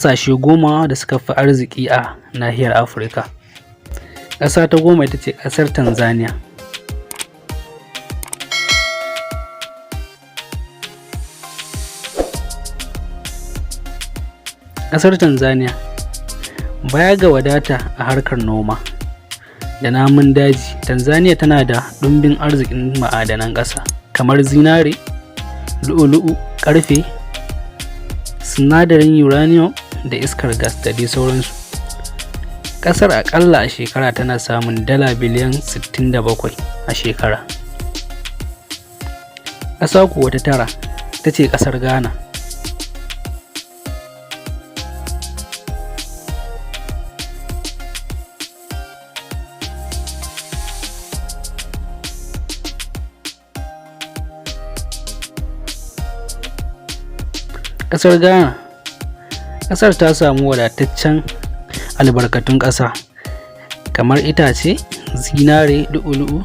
ƙasashe 10 da suka fi arziki a nahiyar Afirka. Ƙasa ta 10 ita ce ƙasar Tanzania. Ƙasar Tanzania baya ga wadata a harkar noma da namun daji, Tanzania tana da ɗumbin arzikin ma'adanan ƙasa kamar zinare, lu'u-lu'u, ƙarfe, sinadarin uranium da iskar gas da dai sauransu. Ƙasar aƙalla a shekara tana samun dala biliyan 67 a shekara. Ƙasa kuwa ta tara ita ce ƙasar Ghana. Ƙasar Ghana, ƙasar ta samu wadataccen albarkatun ƙasa kamar itace, zinare, lu'u-lu'u,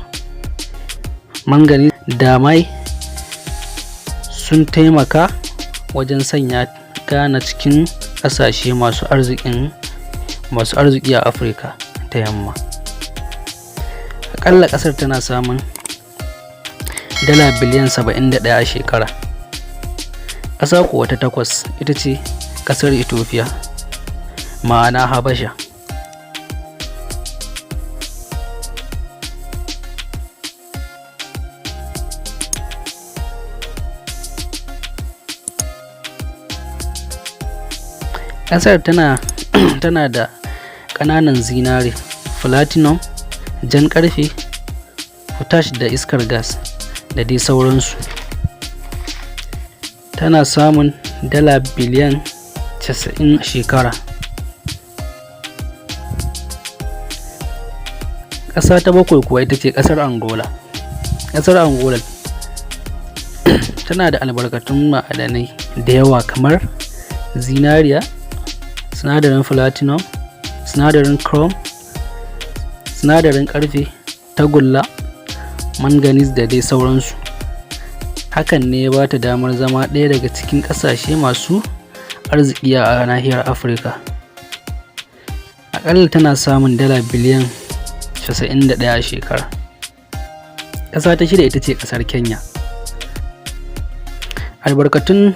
manganese da mai sun taimaka wajen sanya Ghana cikin ƙasashe masu arziki a Afirka ta yamma. Aƙalla ƙasar tana samun dala biliyan 71 a shekara. Ƙasa kuwa ta 8 ita ce ƙasar Ethiopia, ma'ana Habasha. Ƙasar tana da ƙananan zinare, platinum, jan ƙarfe, potash da iskar gas da dai sauransu. Tana samun dala biliyan 90 a shekara. Ƙasa ta 7 kuwa ita ce ƙasar Angola. Ƙasar Angola tana da albarkatun ma'adanai da yawa kamar zinariya, sinadarin platinum, sinadarin chrome, sinadarin ƙarfe, tagulla, manganese da dai sauransu. Hakan ne ya ba ta damar zama ɗaya daga cikin ƙasashe masu arziki a nahiyar Afirka. Aƙalla tana samun dala biliyan 91 a shekara. Ƙasa ta 6 ita ce ƙasar Kenya. Albarkatun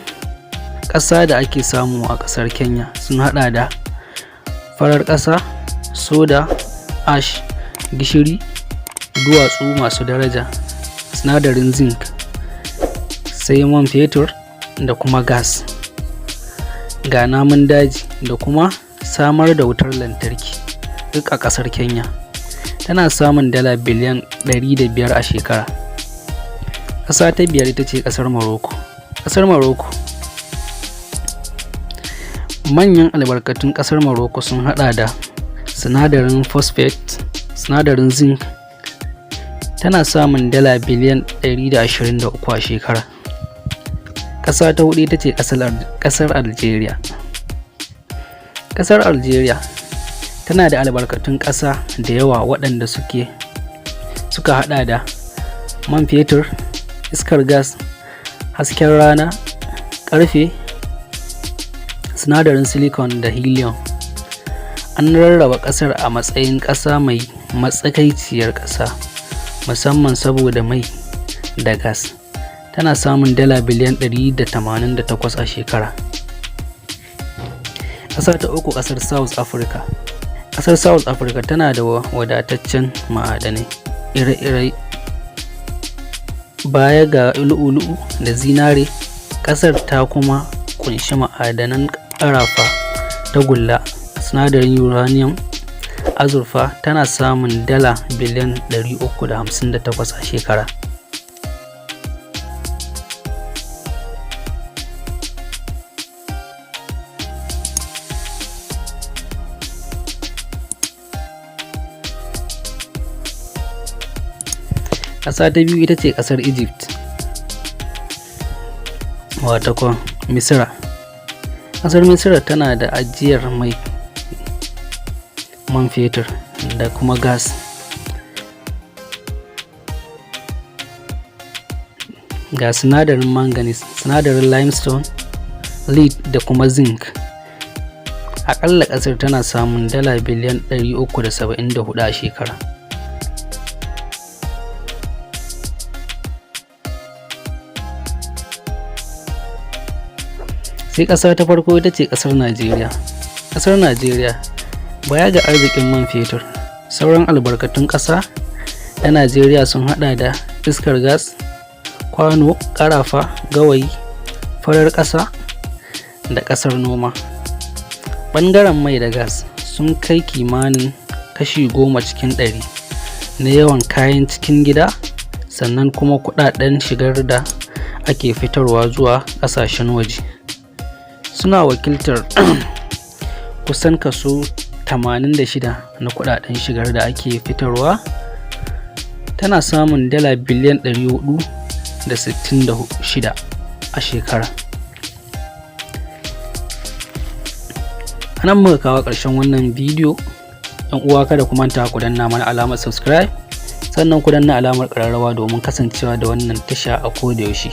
ƙasa da ake samu a ƙasar Kenya sun haɗa da farar ƙasa, soda, ash, gishiri, duwatsu masu daraja, sinadarin zinc, sai man fetur da kuma gas, ga namun daji da kuma samar da wutar lantarki duk a ƙasar Kenya. Tana samun dala biliyan 105 a shekara. Ƙasa ta 5 ita ce ƙasar Morocco. Ƙasar Morocco, manyan albarkatun ƙasar Morocco sun haɗa da sinadarin phosphate, sinadarin zinc. Tana samun dala biliyan 123 a shekara. Ƙasa ta 4 ita ce ƙasar Algeria. Ƙasar Algeria tana da albarkatun ƙasa da yawa waɗanda suka haɗa da man fetur, iskar gas, hasken rana, ƙarfe, sinadarin silicon da helium. An rarraba ƙasar a matsayin ƙasa mai matsakaiciyar ƙasa musamman saboda mai da gas. Tana samun dala biliyan 188 a shekara. Ƙasa ta 3 ƙasar South Africa. Ƙasar South Africa tana da wadataccen ma'adanai ire-ire baya ga lu'u-lu'u da zinare. Ƙasar ta kuma ƙunshi ma'adanan ƙarafa, tagulla, sinadarin uranium, azurfa. Tana samun dala biliyan 358 a shekara. Ƙasa ta 2 ita ce ƙasar Egypt, wato Misira. Ƙasar Misira tana da ajiyar man fetur da kuma gas, ga sinadarin manganese, sinadarin limestone, lead da kuma zinc. Aƙalla ƙasar tana samun dala biliyan 374 a shekara. Sai ƙasa ta farko ita ce ƙasar Najeriya. Ƙasar Najeriya baya ga arzikin man fetur, sauran albarkatun ƙasa na Najeriya sun haɗa da iskar gas, kwano, ƙarafa, gawayi, farar ƙasa da ƙasar noma. Ɓangaren mai da gas sun kai kimanin kashi 10 cikin 100 na yawan kayan cikin gida, sannan kuma kuɗaɗen shigar da ake fitarwa zuwa ƙasashen waje suna wakiltar kusan kaso 86 na kuɗaɗen shigar da ake fitarwa. Tana samun dala biliyan 466 a shekara. Anan muka kawo ƙarshen wannan bidiyo. Yan uwa, kada ku manta ku danna mana alamar subscribe, sannan ku danna alamar ƙararrawa domin kasancewa da wannan tasha a koda yaushe.